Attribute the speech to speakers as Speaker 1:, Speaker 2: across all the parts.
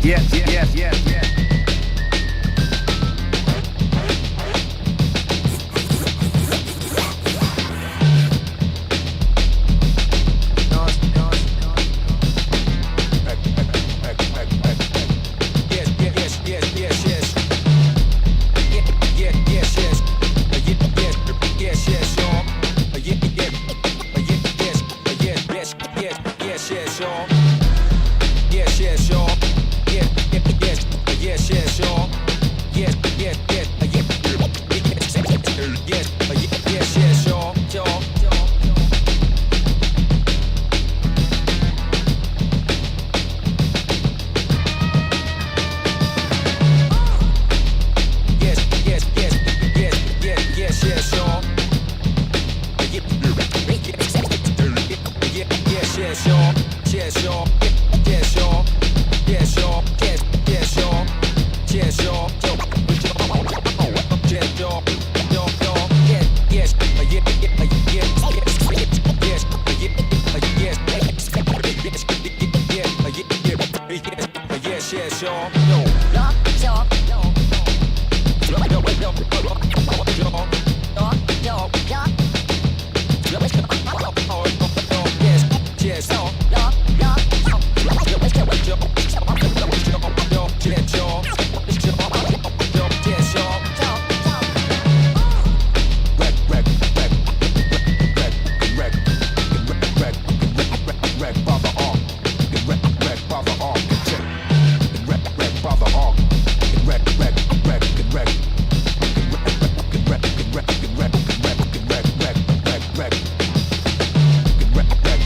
Speaker 1: Yes, yes, yes, yes.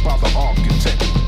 Speaker 2: By the architect.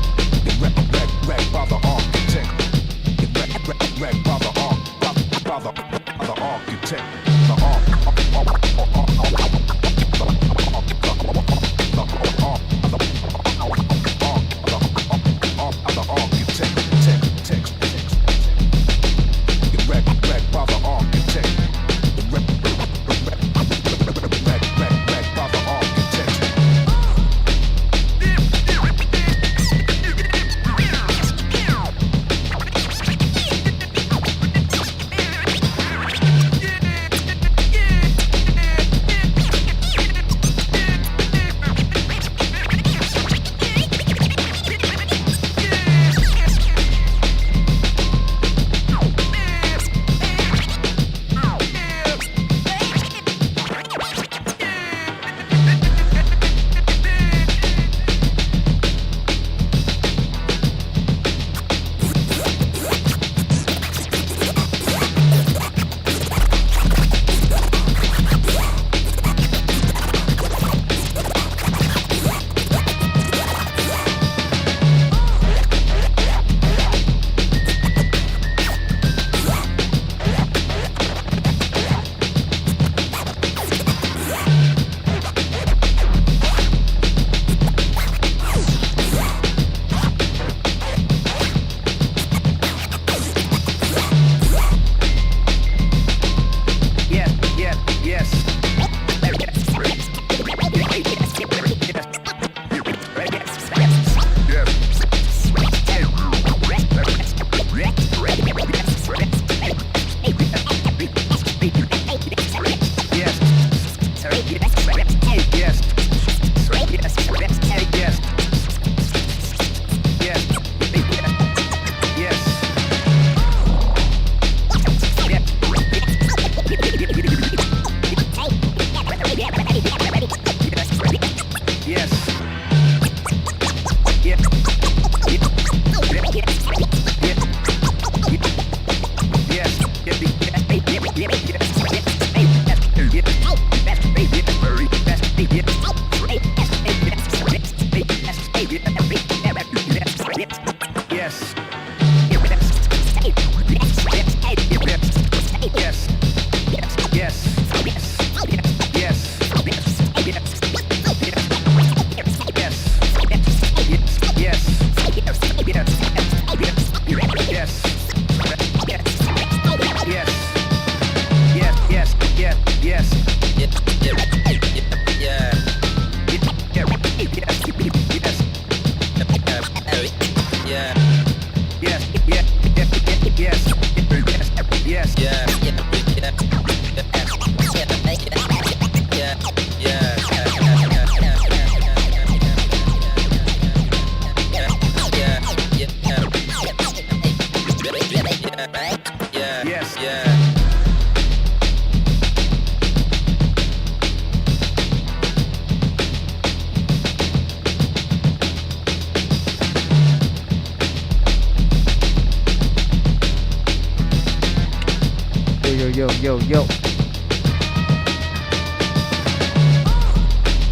Speaker 1: yo, yo.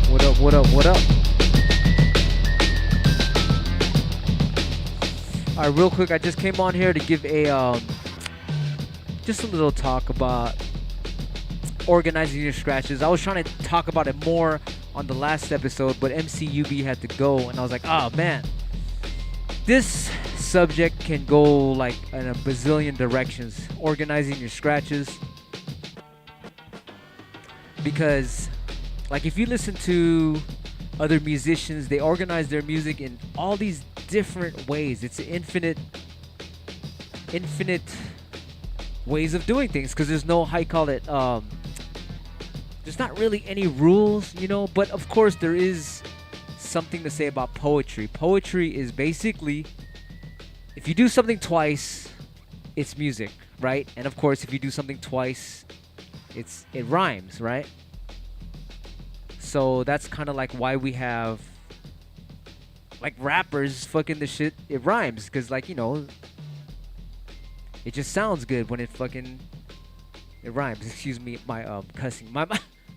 Speaker 1: What up, what up, what up? Alright, real quick, I just came on here to give a just a little talk about organizing your scratches. I was trying to talk about it more on the last episode, but MCUB had to go, and I was like, oh man, this subject can go like in a bazillion directions. Organizing your scratches, because like if you listen to other musicians, they organize their music in all these different ways. It's infinite ways of doing things, because there's no, how you call it, there's not really any rules, you know. But of course there is something to say about poetry. Poetry is basically, if you do something twice, it's music, right? And of course if you do something twice, it rhymes, right? So that's kind of like why we have like rappers fucking the shit, it rhymes, because like, you know, it just sounds good when it rhymes. Excuse me, my cussing.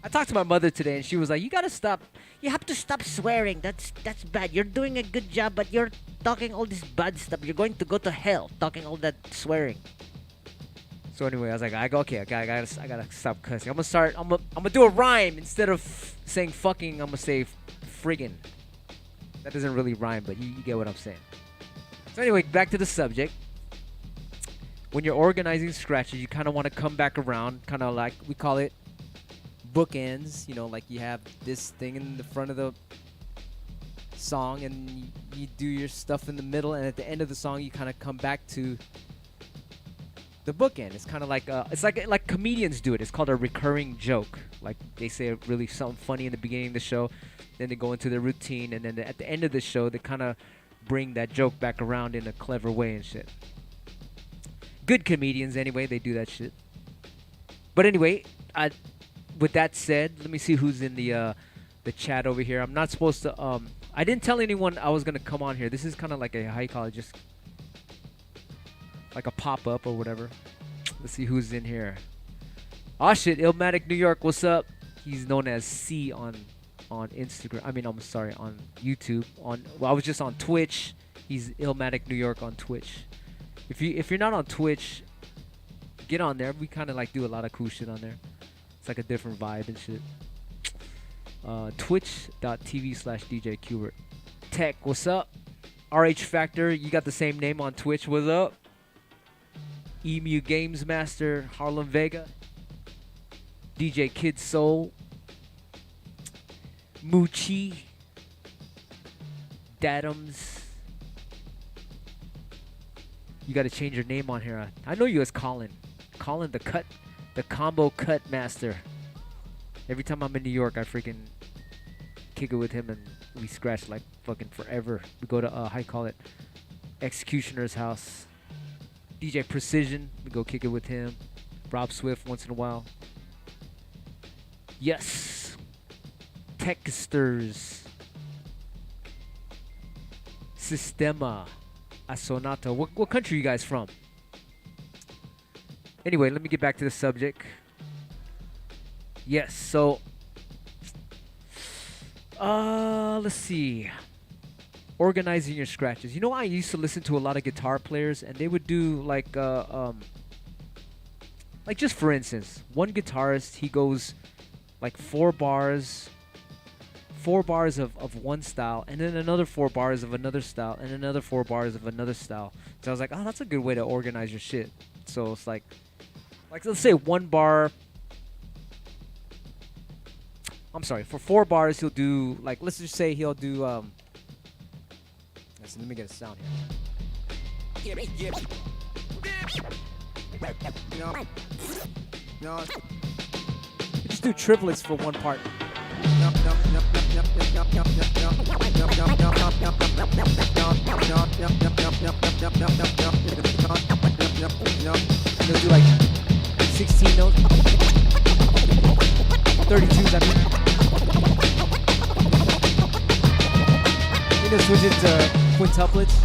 Speaker 1: I talked to my mother today, and she was like, you have to stop swearing. That's bad. You're doing a good job, but you're talking all this bad stuff. You're going to go to hell talking all that swearing. So anyway, I was like, okay, I gotta stop cussing. I'm gonna do a rhyme. Instead of saying fucking, I'm gonna say friggin'. That doesn't really rhyme, but you get what I'm saying. So anyway, back to the subject. When you're organizing scratches, you kind of want to come back around, kind of like, we call it bookends. You know, like you have this thing in the front of the song, and you do your stuff in the middle, and at the end of the song, you kind of come back to the bookend. It's kind of like it's like comedians do it. It's called a recurring joke. Like they say really something funny in the beginning of the show, then they go into their routine, and then at the end of the show, they kind of bring that joke back around in a clever way and shit. Good comedians, anyway, they do that shit. But anyway, with that said, let me see who's in the chat over here. I'm not supposed to. I didn't tell anyone I was gonna come on here. This is kind of like a, how you call it, just like a pop-up or whatever. Let's see who's in here. Oh shit, Illmatic New York, what's up? He's known as C on Instagram. I mean, I'm sorry, on YouTube. I was just on Twitch. He's Illmatic New York on Twitch. If you're not on Twitch, get on there. We kind of like do a lot of cool shit on there. It's like a different vibe and shit. Twitch.tv/DJ Qbert. Tech, what's up? RH Factor, you got the same name on Twitch. What's up? Emu Games Master, Harlem Vega, DJ Kid Soul, Moochie, Dadums. You gotta change your name on here. I know you as Colin. Colin the combo cut master. Every time I'm in New York, I freaking kick it with him, and we scratch like fucking forever. We go to how you call it, Executioner's house. DJ Precision, we go kick it with him. Rob Swift once in a while. Yes. Techsters. Sistema. Asonata. What country are you guys from? Anyway, let me get back to the subject. Yes, so let's see. Organizing your scratches. You know, I used to listen to a lot of guitar players, and they would do like just for instance, one guitarist, he goes like 4 bars of one style, and then another 4 bars of another style, and another 4 bars of another style. So I was like, oh, that's a good way to organize your shit. So it's like let's say 1 bar. I'm sorry, for 4 bars he'll do, like, let's just say he'll do let me get a sound here. Just do triplets for 1 part. He'll do like 16 notes. 32s, I mean. You know, switch it to quintuplets.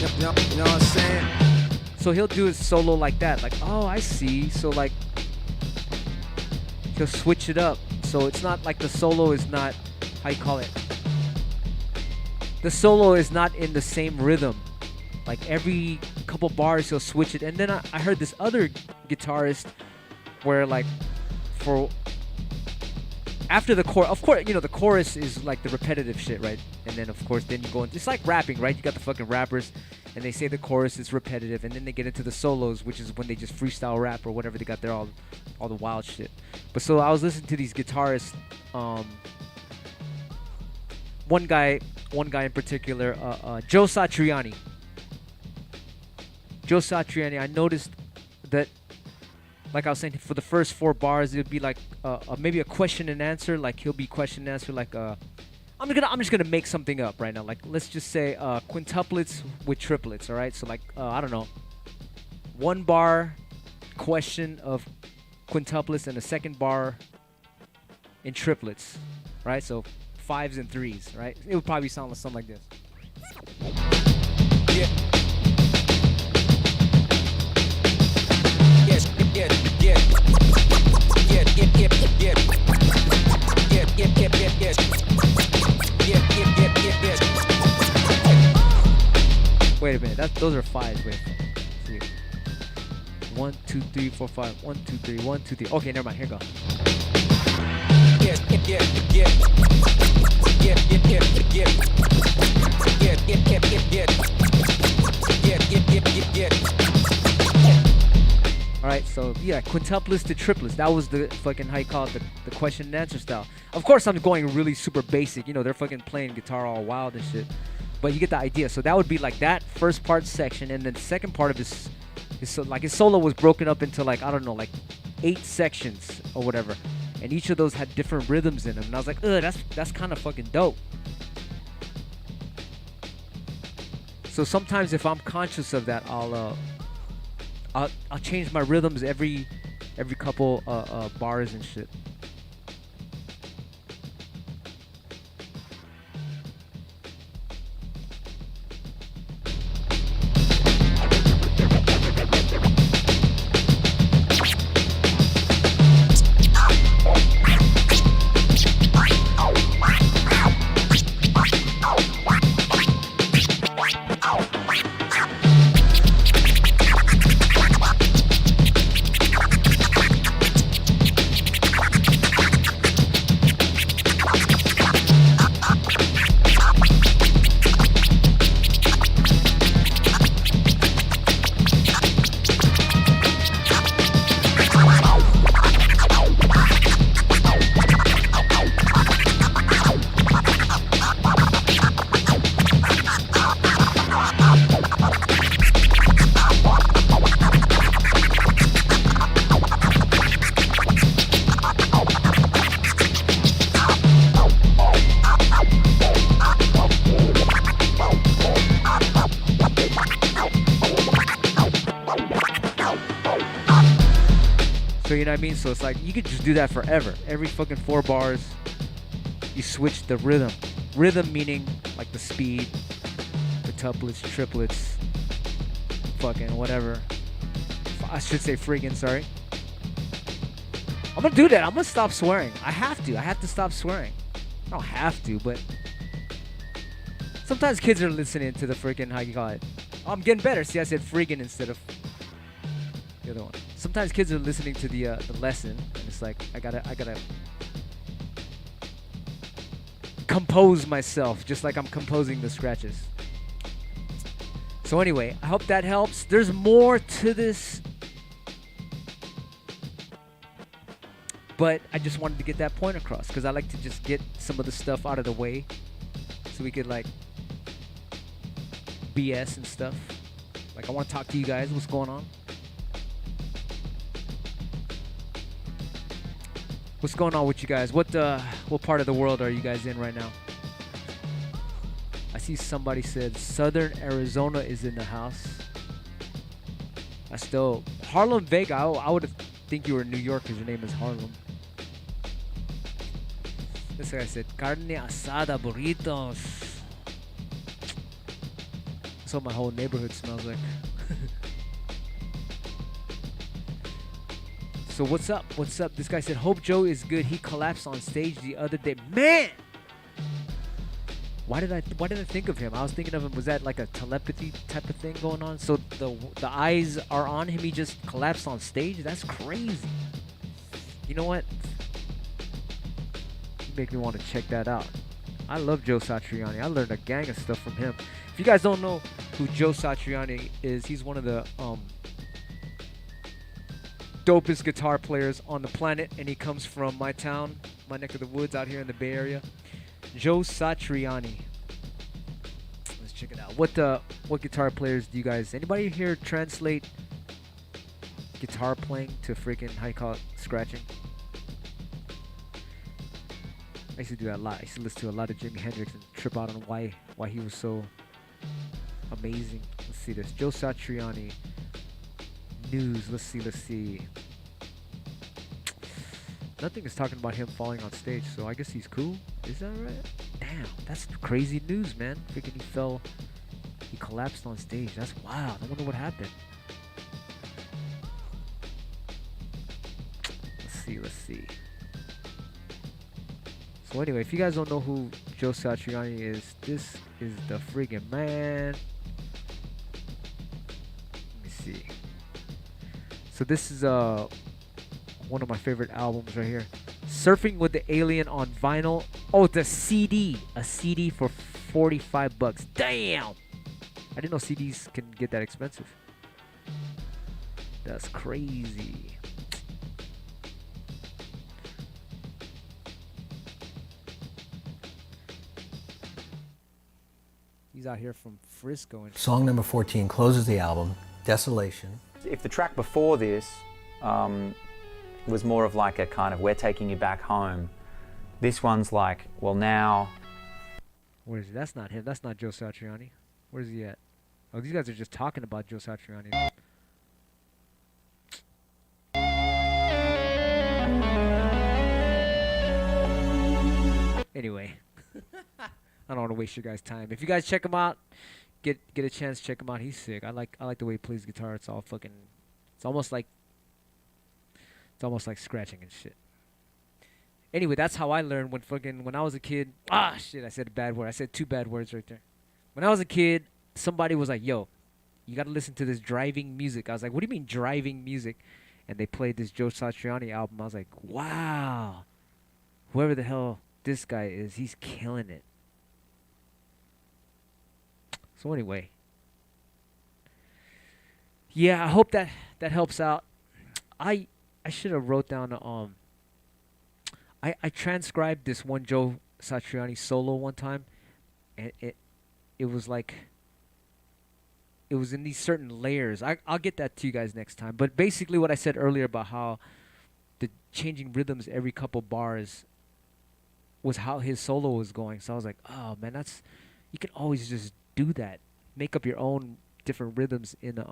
Speaker 2: You know what I'm saying?
Speaker 1: So he'll do his solo like that, like, oh, I see. So like, he'll switch it up. So it's not like the solo is not, how you call it? The solo is not in the same rhythm. Like every couple bars he'll switch it. And then I heard this other guitarist where like for after the chorus, of course, you know, the chorus is like the repetitive shit, right? And then of course then you go into, it's like rapping, right? You got the fucking rappers and they say the chorus is repetitive, and then they get into the solos, which is when they just freestyle rap or whatever, they got there all the wild shit. But so I was listening to these guitarists, one guy in particular, Joe Satriani. I noticed that, like I was saying, for the first 4 bars, it would be like maybe a question and answer. Like he'll be question and answer. Like I'm just gonna make something up right now. Like let's just say quintuplets with triplets. All right. So like I don't know, 1 bar question of quintuplets and a second bar in triplets. Right. So 5s and 3s. Right. It would probably sound like something like this.
Speaker 2: Yeah. Yes, yeah, yeah. Yeah, yeah, yeah, yeah. Yeah, yeah, yeah, yeah, yeah. Yeah, yeah, yeah, yeah, yeah.
Speaker 1: Wait a minute, those are 5s. Wait. See. 1, 2, 3, 4, 5. 1, 2, 3, 1, 2, 3. Okay, never mind. Here we go.
Speaker 2: Yeah, yeah, yeah, yeah. Yeah, yeah, yeah, yeah. Yeah, yeah, yeah, yeah, yeah. Yeah, yeah, yeah, yeah, yeah.
Speaker 1: Alright, so yeah, quintuplets to triplets. That was the fucking, how you call it, the question and answer style. Of course, I'm going really super basic. You know, they're fucking playing guitar all wild and shit. But you get the idea. So that would be like that first part section, and then the second part of his solo was broken up into like, I don't know, like 8 sections or whatever. And each of those had different rhythms in them. And I was like, ugh, that's kind of fucking dope. So sometimes if I'm conscious of that, I'll change my rhythms every couple bars and shit. You know what I mean? So it's like you could just do that forever. Every fucking 4 bars, you switch the rhythm. Rhythm meaning like the speed, the tuplets, triplets, fucking whatever. I should say friggin', sorry. I'm gonna do that. I'm gonna stop swearing. I have to stop swearing. I don't have to, but sometimes kids are listening to the freaking, how you call it. Oh, I'm getting better. See, I said friggin' instead of the other one. Sometimes kids are listening to the lesson, and it's like I gotta compose myself, just like I'm composing the scratches. So anyway, I hope that helps. There's more to this, but I just wanted to get that point across because I like to just get some of the stuff out of the way, so we could like BS and stuff. Like I want to talk to you guys. What's going on? What's going on with you guys? What part of the world are you guys in right now? I see somebody said Southern Arizona is in the house. That's dope. Harlem, Vega. I would think you were in New York because your name is Harlem. This guy said carne asada burritos. what my whole neighborhood smells like. So what's up? What's up? This guy said, Hope Joe is good. He collapsed on stage the other day. Man! Why did I think of him? I was thinking of him. Was that like a telepathy type of thing going on? So the eyes are on him. He just collapsed on stage. That's crazy. You know what? You make me want to check that out. I love Joe Satriani. I learned a gang of stuff from him. If you guys don't know who Joe Satriani is, he's one of the dopest guitar players on the planet, and he comes from my town, my neck of the woods out here in the Bay Area. Joe Satriani. Let's check it out. What guitar players do you guys? Anybody here translate guitar playing to freaking how you call it, scratching? I used to do that a lot. I used to listen to a lot of Jimi Hendrix and trip out on why he was so amazing. Let's see this. Joe Satriani. News. Let's see. Nothing is talking about him falling on stage, so I guess he's cool. Is that right? Damn, that's crazy news, man. Freaking he collapsed on stage. That's wild. I wonder what happened. Let's see. So anyway, if you guys don't know who Joe Satriani is, this is the freaking man. Let me see. So this is one of my favorite albums right here. Surfing with the Alien on vinyl. Oh, the CD. A CD for $45. Damn! I didn't know CDs can get that expensive. That's crazy. He's out here from Frisco.
Speaker 3: Song number 14 closes the album, Desolation.
Speaker 4: If the track before this was more of like a kind of we're taking you back home, this one's like, well now...
Speaker 1: Where is he? That's not him. That's not Joe Satriani. Where's he at? Oh, these guys are just talking about Joe Satriani. Anyway. I don't want to waste your guys' time. If you guys check him out, get a chance, check him out. He's sick. I like the way he plays guitar. It's all fucking... It's almost like scratching and shit. Anyway, that's how I learned when I was a kid. Ah, shit, I said a bad word. I said 2 bad words right there. When I was a kid, somebody was like, yo, you got to listen to this driving music. I was like, what do you mean driving music? And they played this Joe Satriani album. I was like, wow. Whoever the hell this guy is, he's killing it. So anyway. Yeah, I hope that helps out. I should have wrote down I transcribed this one Joe Satriani solo one time, and it was like it was in these certain layers. I'll get that to you guys next time. But basically what I said earlier about how the changing rhythms every couple bars was how his solo was going. So I was like, oh man, you can always just do that. Make up your own different rhythms in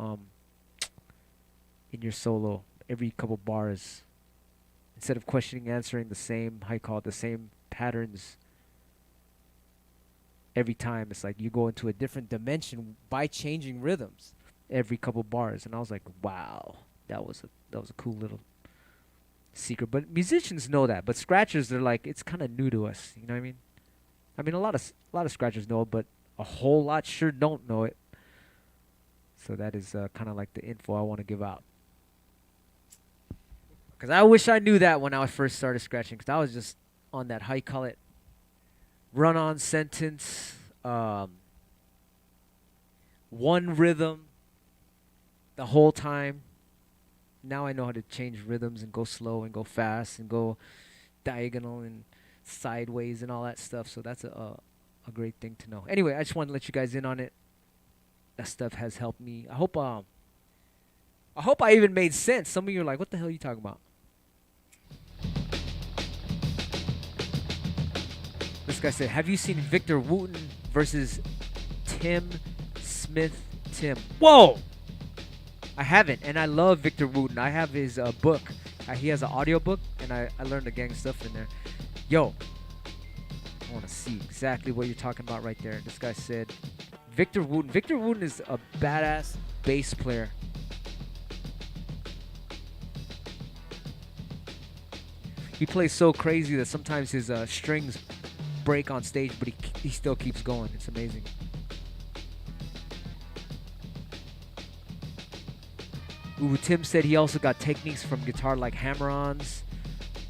Speaker 1: your solo every couple bars. Instead of questioning, answering the same, the same patterns every time. It's like you go into a different dimension by changing rhythms every couple bars. And I was like, wow, that was a cool little secret. But musicians know that. But scratchers, they're like, it's kind of new to us. You know what I mean? I mean, a lot of scratchers know it, but a whole lot sure don't know it. So that is kind of like the info I want to give out. Because I wish I knew that when I first started scratching. Because I was just on that, how you call it, run-on sentence, one rhythm the whole time. Now I know how to change rhythms and go slow and go fast and go diagonal and sideways and all that stuff. So that's a great thing to know. Anyway, I just wanted to let you guys in on it. That stuff has helped me. I hope I even made sense. Some of you are like, what the hell are you talking about? This guy said, have you seen Victor Wooten versus Tim Smith Tim? Whoa! I haven't, and I love Victor Wooten. I have his book. He has an audio book, and I learned a gang stuff in there. Yo, I want to see exactly what you're talking about right there. This guy said, Victor Wooten. Victor Wooten is a badass bass player. He plays so crazy that sometimes his strings break on stage, but he still keeps going. It's amazing. Ooh, Tim said he also got techniques from guitar like hammer-ons,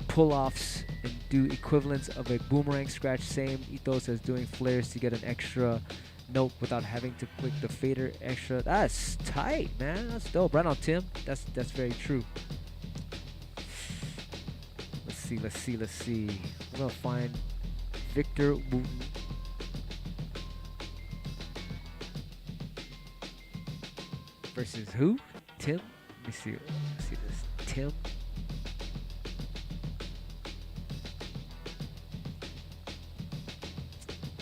Speaker 1: pull-offs, and do equivalents of a boomerang scratch. Same ethos as doing flares to get an extra note without having to click the fader extra. That's tight, man. That's dope. Right on, Tim. That's very true. Let's see. I'm gonna find Victor Wooten. Versus who? Tim? Let me see. Let's see this. Tim.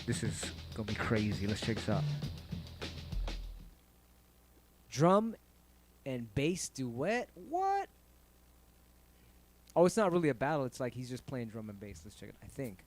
Speaker 1: This is gonna be crazy. Let's check this out. Drum and bass duet? What? Oh, it's not really a battle. It's like he's just playing drum and bass. Let's check it. I think.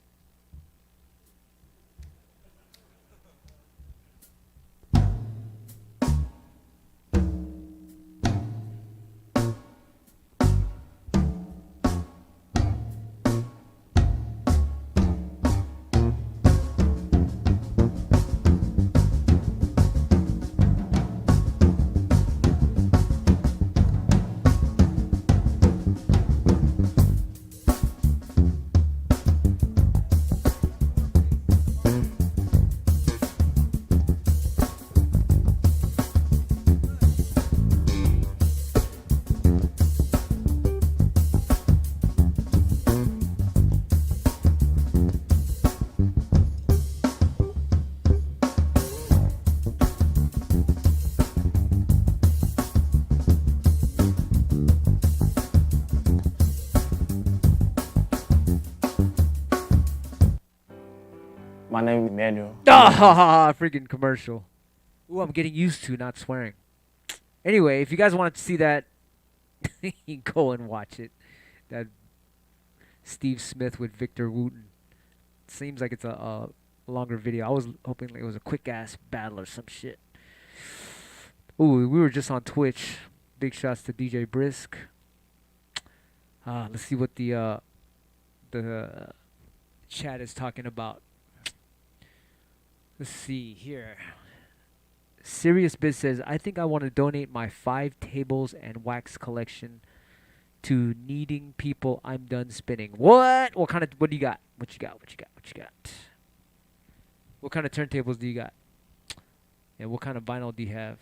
Speaker 5: My name is Emmanuel.
Speaker 1: Ah, freaking commercial. Ooh, I'm getting used to not swearing. Anyway, if you guys wanted to see that, you can go and watch it. That Steve Smith with Victor Wooten. Seems like it's a longer video. I was hoping like it was a quick ass battle or some shit. Ooh, we were just on Twitch. Big shouts to DJ Brisk. Let's see what the chat is talking about. Let's see here. Serious Biz says, I think I want to donate my 5 tables and wax collection to needing people. I'm done spinning. What do you got? What you got? What kind of turntables do you got? And what kind of vinyl do you have?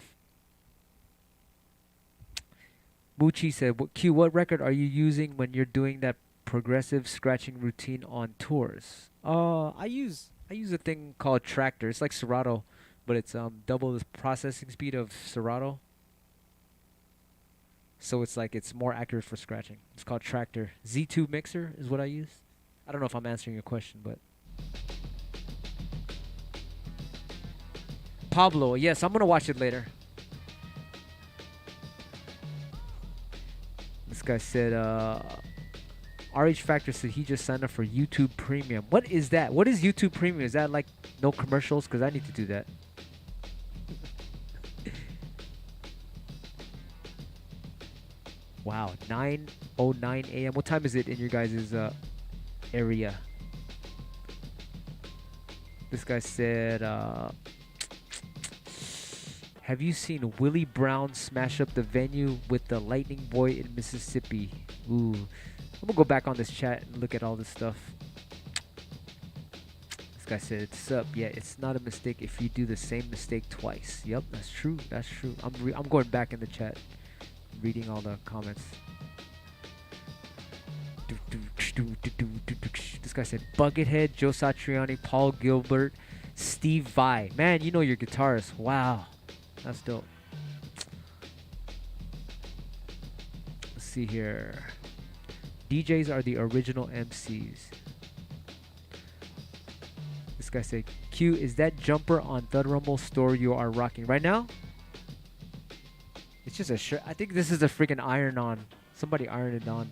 Speaker 1: Muchi said, what record are you using when you're doing that progressive scratching routine on tours? I use a thing called Tractor. It's like Serato, but it's double the processing speed of Serato. So it's more accurate for scratching. It's called Tractor. Z2 mixer is what I use. I don't know if I'm answering your question, but Pablo, yes, I'm gonna watch it later. This guy said, RH Factor said he just signed up for YouTube Premium. What is that? What is YouTube Premium? Is that like no commercials? Because I need to do that. Wow, 9:09 a.m. What time is it in your guys' area? This guy said, have you seen Willie Brown smash up the venue with the Lightning Boy in Mississippi? Ooh. I'm gonna go back on this chat and look at all this stuff. This guy said, it's up. Yeah, it's not a mistake if you do the same mistake twice. Yep, that's true. That's true. I'm going back in the chat, reading all the comments. This guy said, Buckethead, Joe Satriani, Paul Qbert, Steve Vai. Man, you know your guitarist. Wow. That's dope. Let's see here. DJs are the original MCs. This guy said, Q, is that jumper on Thud Rumble store you are rocking right now? It's just a shirt. I think this is a freaking iron on. Somebody ironed it on.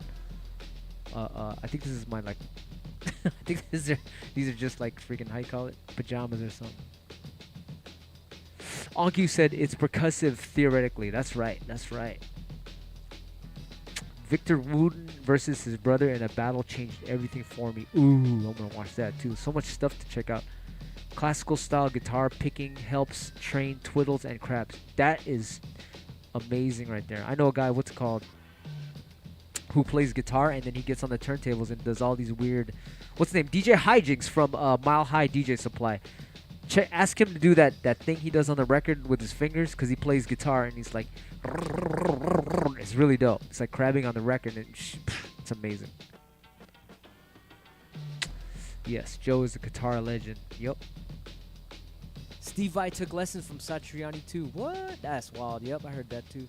Speaker 1: I think this is my like. I think these are just like freaking how you call it, pajamas or something. Anki said it's percussive theoretically. That's right. That's right. Victor Wooten versus his brother in a battle changed everything for me. Ooh, I'm gonna watch that too. So much stuff to check out. Classical style guitar picking helps train twiddles and craps. That is amazing right there. I know a guy, what's it called, who plays guitar and then he gets on the turntables and does all these weird, what's his name? DJ Hijinks from Mile High DJ Supply. Ask him to do that thing he does on the record with his fingers because he plays guitar and he's like, it's really dope. It's like crabbing on the record and it's amazing. Yes, Joe is a guitar legend. Yup. Steve Vai took lessons from Satriani too. What? That's wild. Yep, I heard that too.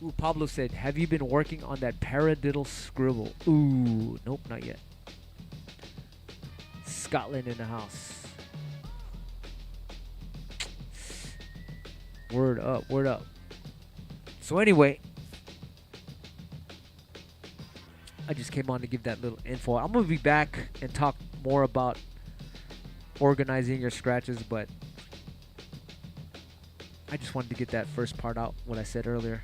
Speaker 1: Ooh, Pablo said, have you been working on that paradiddle scribble? Ooh, nope, not yet. Scotland in the house. Word up, word up. So anyway, I just came on to give that little info. I'm going to be back and talk more about organizing your scratches, but I just wanted to get that first part out, what I said earlier.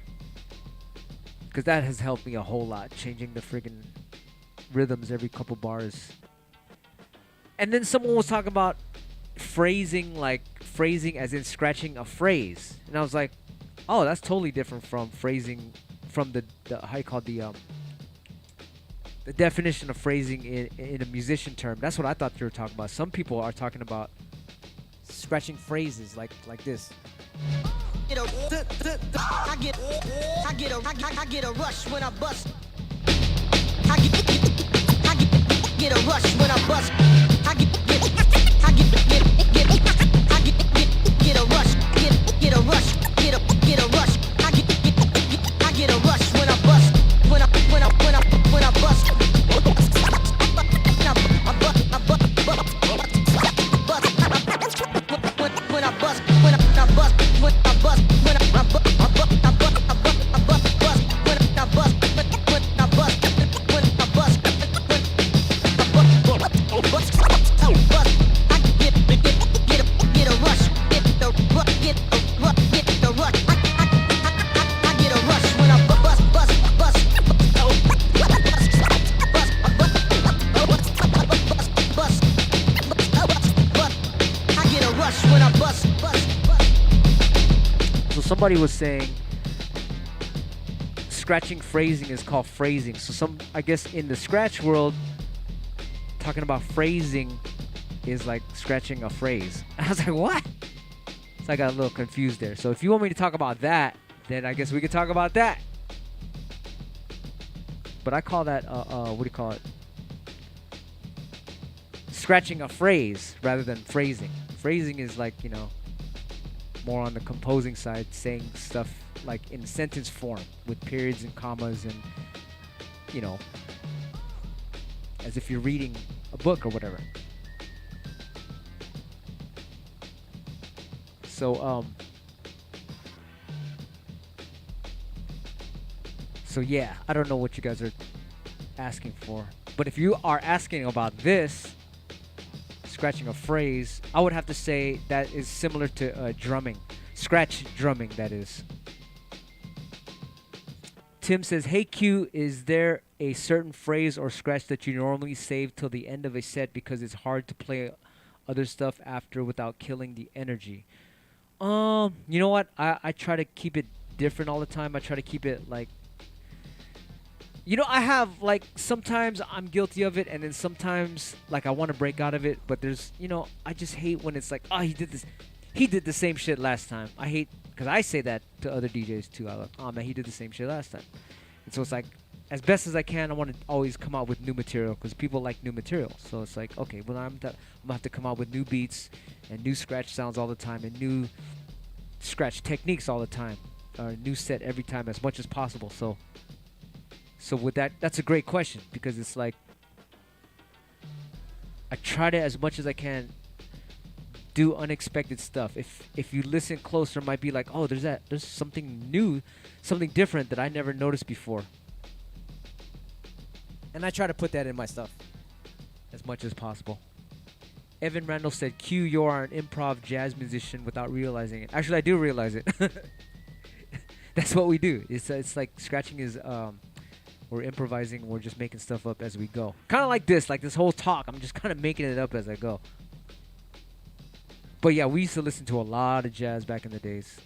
Speaker 1: Because that has helped me a whole lot, changing the friggin' rhythms every couple bars. And then someone was talking about phrasing, like phrasing as in scratching a phrase. And I was like, oh, that's totally different from phrasing, from the how you call it, the definition of phrasing in a musician term. That's what I thought you were talking about. Some people are talking about scratching phrases like this.
Speaker 6: I get a rush when I bust. Get a rush when I bust. I get a rush. Get a rush. Get a rush. I get a rush when I bust. When I bust.
Speaker 1: Somebody was saying scratching phrasing is called phrasing. So I guess in the scratch world, talking about phrasing is like scratching a phrase. I was like, what? So I got a little confused there. So if you want me to talk about that, then I guess we could talk about that. But I call that, what do you call it? Scratching a phrase rather than phrasing. Phrasing is like, you know, more on the composing side, saying stuff like in sentence form with periods and commas and, you know, as if you're reading a book or whatever. So yeah, I don't know what you guys are asking for, but if you are asking about this, scratching a phrase, I would have to say that is similar to drumming. Scratch drumming, that is. Tim says, hey Q, is there a certain phrase or scratch that you normally save till the end of a set because it's hard to play other stuff after without killing the energy? You know what? I try to keep it different all the time. I try to keep it like, you know, I have, like, sometimes I'm guilty of it, and then sometimes, like, I want to break out of it, but there's, you know, I just hate when it's like, oh, he did the same shit last time. I hate, because I say that to other DJs, too. I'm like, oh, man, he did the same shit last time. And so it's like, as best as I can, I want to always come out with new material, because people like new material. So it's like, okay, well, I'm going to have to come out with new beats and new scratch sounds all the time and new scratch techniques all the time, or a new set every time as much as possible. So with that, that's a great question, because it's like, I try to, as much as I can, do unexpected stuff. If you listen closer, it might be like, oh, there's something new, something different that I never noticed before. And I try to put that in my stuff as much as possible. Evan Randall said, "Q, you are an improv jazz musician without realizing it." Actually, I do realize it. That's what we do. It's like scratching is we're improvising. We're just making stuff up as we go. Kind of like this whole talk. I'm just kind of making it up as I go. But yeah, we used to listen to a lot of jazz back in the days.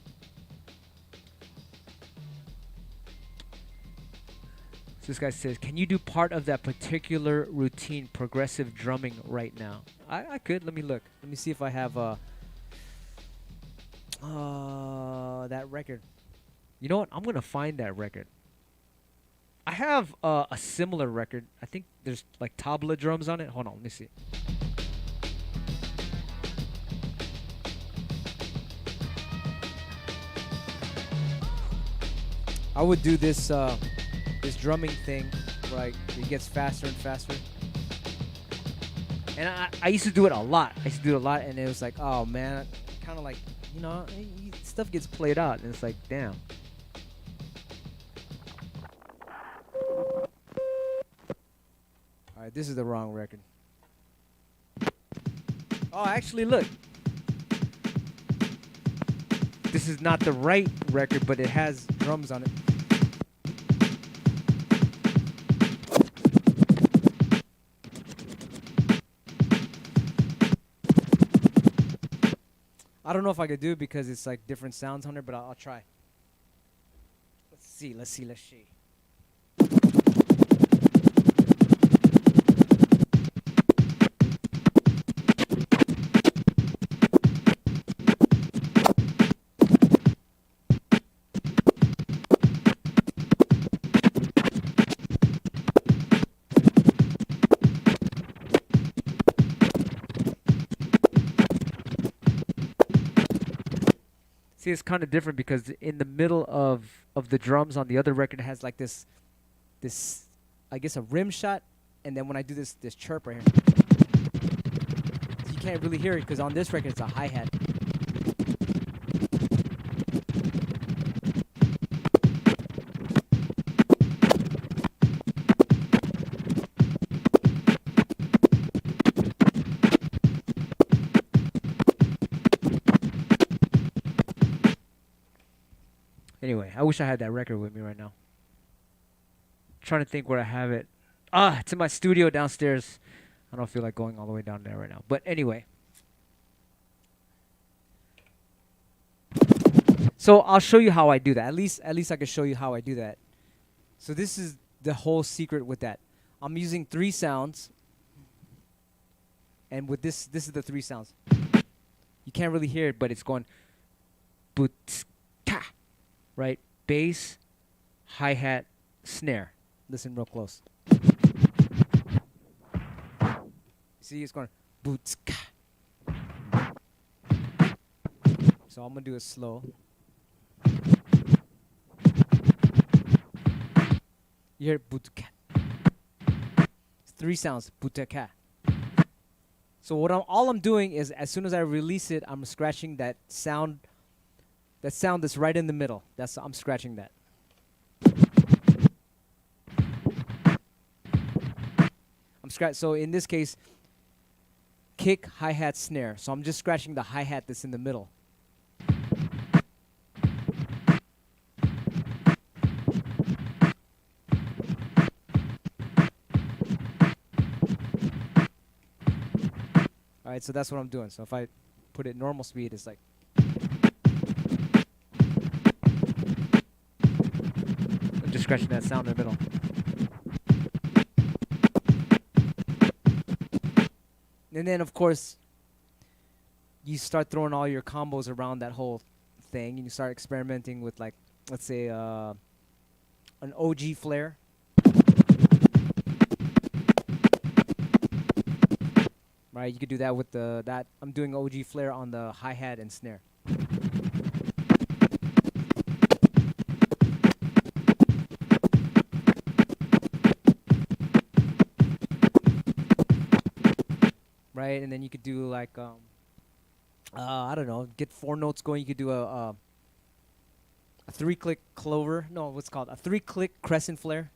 Speaker 1: So this guy says, "Can you do part of that particular routine, progressive drumming, right now?" I could. Let me look. Let me see if I have that record. You know what? I'm gonna find that record. I have a similar record. I think there's like tabla drums on it. Hold on, let me see. I would do this this drumming thing, right? It gets faster and faster. And I used to do it a lot. And it was like, oh man, kind of like, you know, stuff gets played out, and it's like, damn. All right, this is the wrong record. Oh, actually, look. This is not the right record, but it has drums on it. I don't know if I could do it because it's like different sounds on there, but I'll try. Let's see. See, it's kind of different because in the middle of the drums on the other record, it has like this I guess a rim shot, and then when I do this chirp right here, you can't really hear it because on this record it's a hi-hat. Anyway, I wish I had that record with me right now. Trying to think where I have it. It's in my studio downstairs. I don't feel like going all the way down there right now. But anyway. So I'll show you how I do that. At least I can show you how I do that. So this is the whole secret with that. I'm using 3 sounds. And with this is the 3 sounds. You can't really hear it, but it's going boot-ka. Right? Bass, hi-hat, snare. Listen real close. See, it's going bootska. So I'm going to do it slow. You hear bootska. It's 3 sounds, bootaka. So all I'm doing is as soon as I release it, I'm scratching that sound that's right in the middle. I'm scratching that. So in this case, kick, hi-hat, snare. So I'm just scratching the hi-hat that's in the middle. All right, so that's what I'm doing. So if I put it normal speed, it's like. I'm just scratching that sound in the middle. And then, of course, you start throwing all your combos around that whole thing, and you start experimenting with, like, let's say, an OG flare. Right, you could do that with that. I'm doing OG flare on the hi-hat and snare. Right, and then you could do like I don't know, get 4 notes going. You could do a 3-click clover. No, what's it called? A 3-click crescent flare.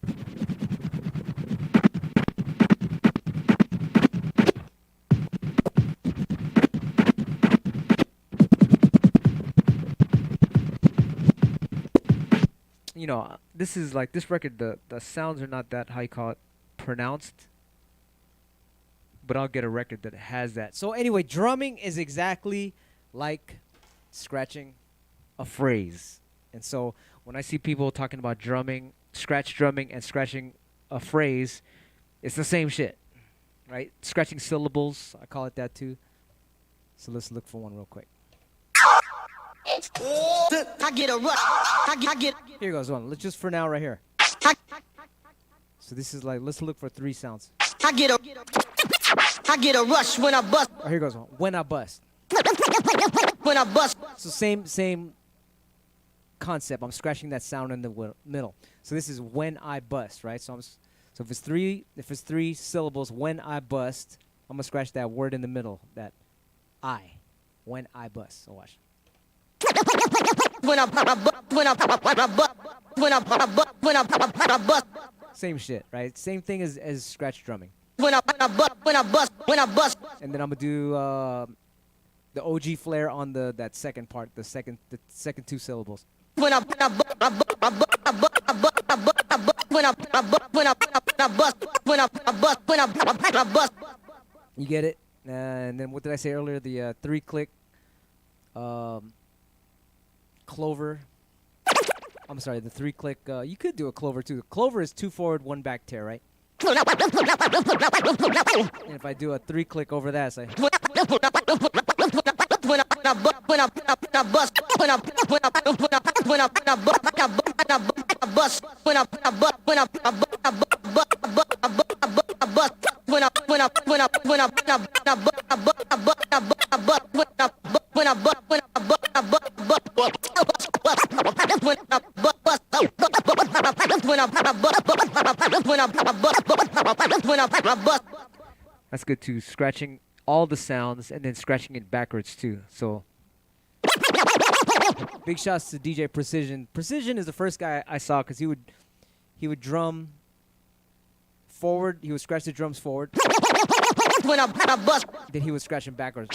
Speaker 1: you know, this is like this record. The sounds are not that, how you call it, pronounced. But I'll get a record that has that. So anyway, drumming is exactly like scratching a phrase. And so when I see people talking about drumming, scratch drumming and scratching a phrase, it's the same shit, right? Scratching syllables, I call it that too. So let's look for one real quick.
Speaker 6: I get a rush. I get.
Speaker 1: Here goes one. Let's just for now right here.
Speaker 6: I,
Speaker 1: So this is like, let's look for 3 sounds.
Speaker 6: I get a rush when I bust.
Speaker 1: Oh, here goes one. When I bust.
Speaker 6: When I bust.
Speaker 1: So same concept. I'm scratching that sound in the middle. So this is when I bust, right? So if it's 3 syllables, when I bust, I'm gonna scratch that word in the middle, that I, when I bust. So watch. Same shit, right? Same thing as scratch drumming.
Speaker 6: When I bust.
Speaker 1: And then I'm gonna do the OG flare on that second part, the second 2 syllables.
Speaker 6: When I bust.
Speaker 1: You get it? And then what did I say earlier? The 3-click clover. I'm sorry, the 3-click. You could do a clover too. Clover is 2 forward, 1 back tear, right? And if I do a 3-click over that, it's like. That's good too. Scratching all the sounds and then scratching it backwards too. So big shouts to DJ Precision. Precision is the first guy I saw because he would drum forward. He would scratch the drums forward. Then he would scratch them backwards.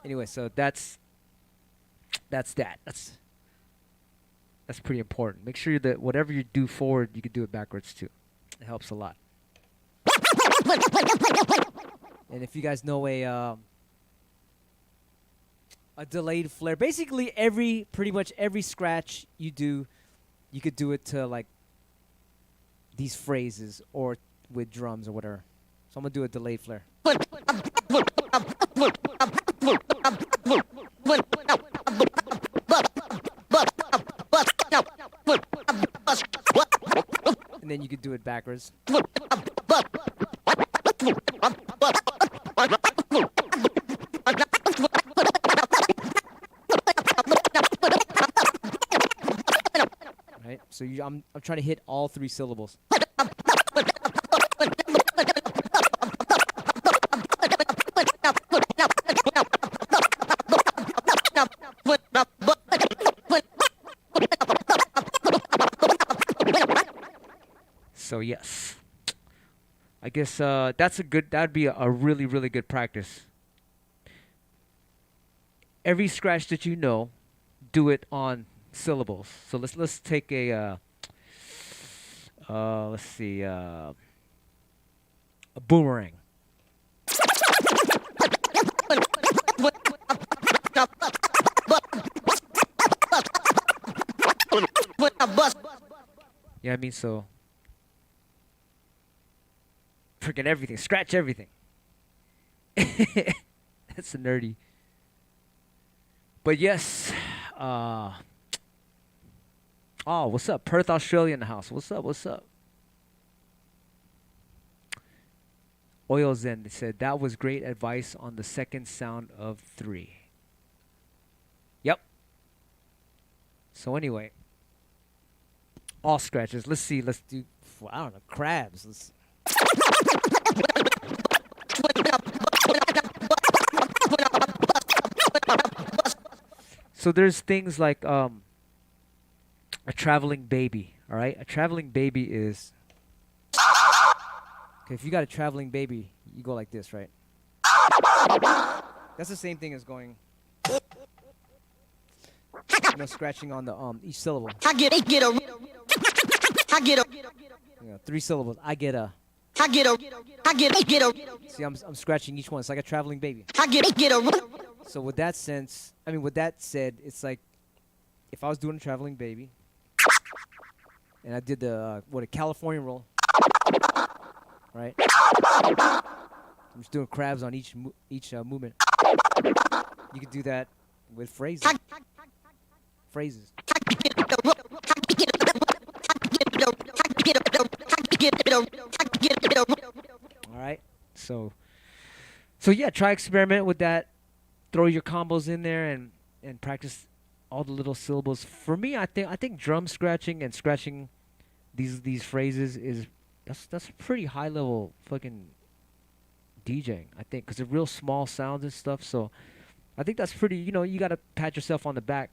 Speaker 1: Anyway, so that's that. That's pretty important. Make sure that whatever you do forward, you can do it backwards too. It helps a lot. And if you guys know a delayed flare, basically pretty much every scratch you do, you could do it to like these phrases or with drums or whatever. So I'm gonna do a delayed flare. And then you could do it backwards. Right? So I'm trying to hit all 3 syllables. So yes, I guess that'd be a really, really good practice. Every scratch that you know, do it on syllables. So let's take a let's see a boomerang. Yeah, I mean, so freaking everything, scratch everything. That's a nerdy. But yes, oh, what's up? Perth, Australia in the house. What's up? What's up? Oil Zen said that was great advice on the second sound of 3. Yep. So anyway, all scratches. Let's see. Let's do. I don't know. Crabs. Let's. So there's things like a traveling baby, all right? A traveling baby is... Okay, if you got a traveling baby, you go like this, right? That's the same thing as going, scratching on the each syllable.
Speaker 6: I get a.
Speaker 1: 3 syllables. I get a. See, I'm scratching each one. It's like a traveling baby. So with that sense, with that said, it's like if I was doing a traveling baby, and I did the a California roll, right? I'm just doing crabs on each movement. You could do that with phrases. Phrases. All right. So yeah, try experiment with that. Throw your combos in there and practice all the little syllables. For me, I think drum scratching and scratching these phrases that's pretty high level fucking DJing, I think, because they're real small sounds and stuff. So I think that's pretty, you got to pat yourself on the back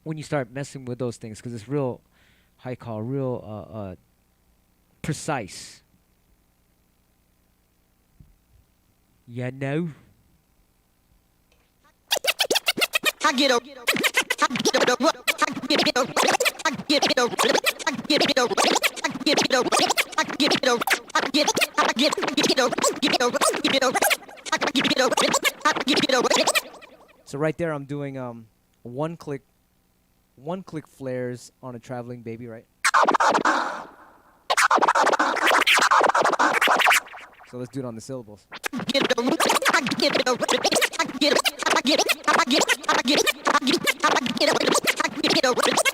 Speaker 1: when you start messing with those things, because it's real high call, real precise. Yeah, no.
Speaker 6: I get a.
Speaker 1: So right there, I'm doing one click flares on a traveling baby, right? So let's do it on the syllables.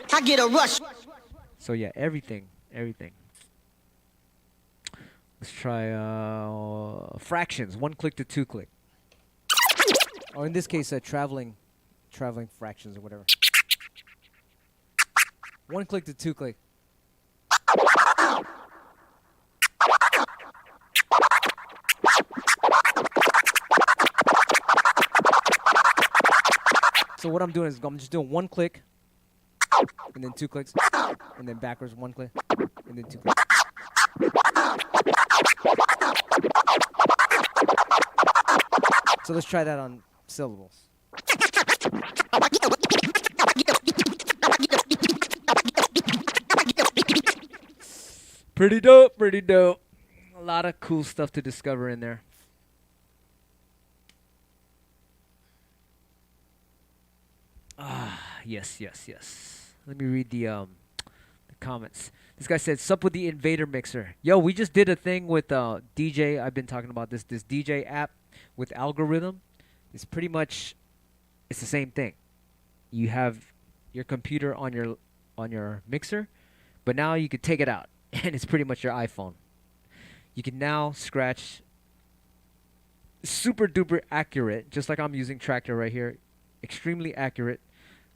Speaker 6: I get a rush.
Speaker 1: So yeah, everything. Let's try fractions, 1 click to 2 click. Or in this case, traveling fractions or whatever. 1 click to 2 click. So what I'm doing is I'm just doing 1 click, and then 2 clicks, and then backwards 1 click, and then 2 clicks. So let's try that on syllables. Pretty dope. A lot of cool stuff to discover in there. Yes. Let me read the comments. This guy said, "Sup with the Invader mixer." Yo, we just did a thing with DJ. I've been talking about this DJ app with algorithm. It's pretty much, it's the same thing. You have your computer on your mixer, but now you could take it out, and it's pretty much your iPhone. You can now scratch super duper accurate, just like I'm using Tractor right here, extremely accurate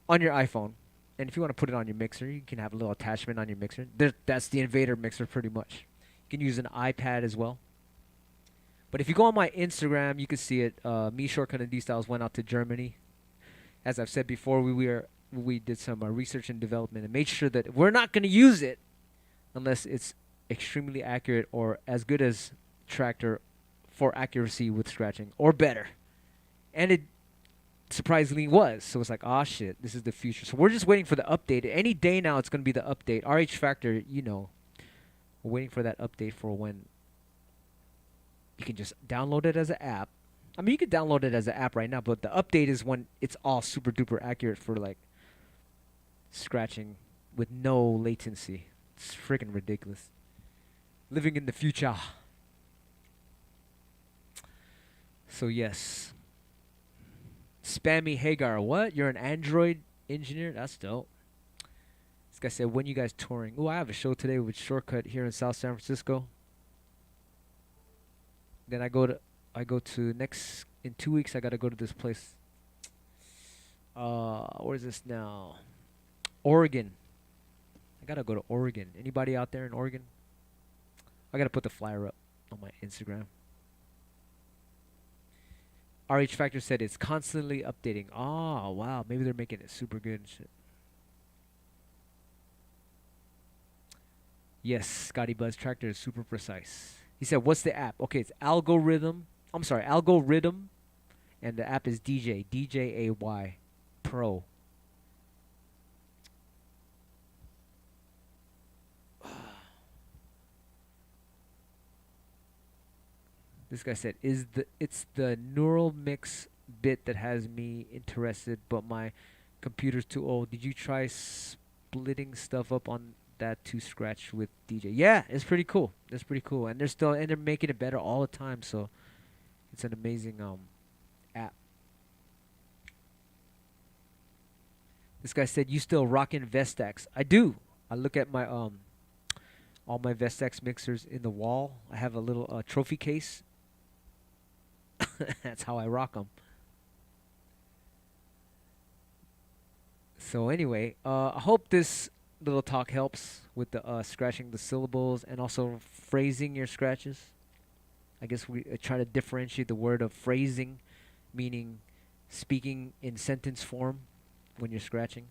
Speaker 1: on your iPhone. And if you want to put it on your mixer, you can have a little attachment on your mixer. That's the Invader mixer pretty much. You can use an iPad as well. But if you go on my Instagram, you can see it. Me, Shortcut, and D-Styles went out to Germany. As I've said before, we did some research and development and made sure that we're not going to use it unless it's extremely accurate or as good as Tractor for accuracy with scratching or better. And it surprisingly was. So it's like, oh shit, this is the future. So we're just waiting for the update. Any day now it's going to be the update. RH Factor, we're waiting for that update for when you can just download it as an app. I mean, you could download it as an app right now, but the update is when it's all super duper accurate for like scratching with no latency. It's freaking ridiculous. Living in the future. So yes. Spammy Hagar, what? You're an Android engineer? That's dope. This guy said, when you guys touring? Oh, I have a show today with Shortcut here in South San Francisco. Then I go to next, in 2 weeks, I got to go to this place. Where is this now? Oregon. I got to go to Oregon. Anybody out there in Oregon? I got to put the flyer up on my Instagram. RH Factor said it's constantly updating. Oh, wow. Maybe they're making it super good and shit. Yes, Scotty Buzz Tractor is super precise. He said, what's the app? Okay, it's Algorithm. I'm sorry, Algorithm, and the app is DJAY Pro. This guy said, it's the neural mix bit that has me interested, but my computer's too old. Did you try splitting stuff up on that to Skratch with DJ? Yeah, it's pretty cool. It's pretty cool, and they're making it better all the time. So it's an amazing app. This guy said, you still rocking Vestax? I do. I look at my all my Vestax mixers in the wall. I have a little trophy case. That's how I rock them. So anyway, I hope this little talk helps with the scratching the syllables and also phrasing your scratches. I guess we try to differentiate the word of phrasing, meaning speaking in sentence form when you're scratching,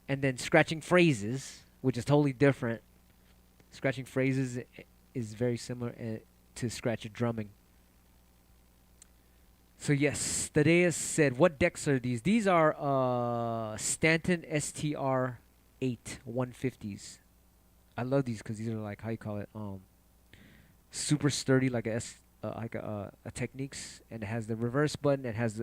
Speaker 1: and then scratching phrases, which is totally different. Scratching phrases is very similar to scratch drumming. So yes, Thaddeus said, what decks are these? These are Stanton STR 8 150s. I love these because these are like, how you call it, super sturdy, like a Techniques, and it has the reverse button. It has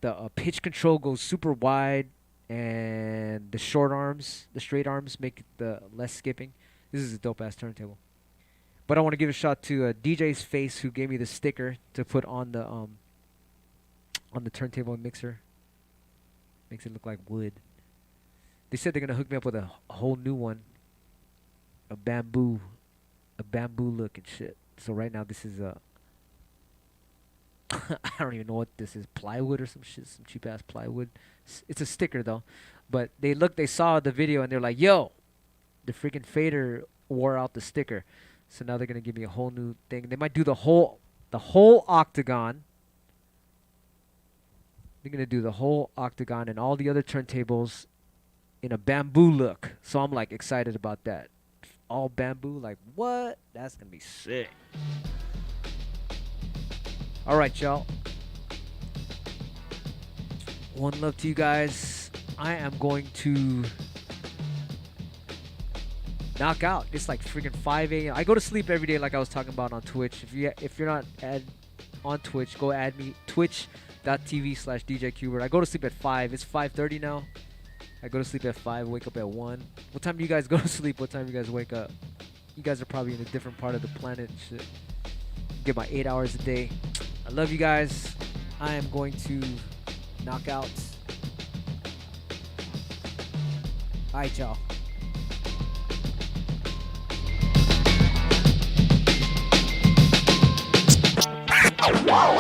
Speaker 1: the pitch control goes super wide, and the short arms, the straight arms make the less skipping. This is a dope ass turntable. But I want to give a shout to DJ's Face, who gave me the sticker to put on the turntable and mixer. Makes it look like wood. They said they're gonna hook me up with a whole new one, a bamboo look and shit. So right now this is I don't even know what this is, plywood or some shit, some cheap ass plywood. It's a sticker though. But they saw the video and they're like, yo, the freaking fader wore out the sticker. So now they're gonna give me a whole new thing. They might do the whole octagon. They're gonna do the whole octagon and all the other turntables in a bamboo look. So I'm like excited about that. All bamboo, like what? That's gonna be sick. All right, y'all. One love to you guys. I am going to knock out. It's like freaking 5 a.m. I go to sleep every day, like I was talking about on Twitch. If you're not on Twitch, go add me, twitch.tv/DJ Qbert. I go to sleep at 5. It's 5:30 now. I go to sleep at 5, wake up at 1. What time do you guys go to sleep? What time do you guys wake up? You guys are probably in a different part of the planet and shit. Get my 8 hours a day. I love you guys. I am going to knock out. All right, y'all.
Speaker 7: Wow.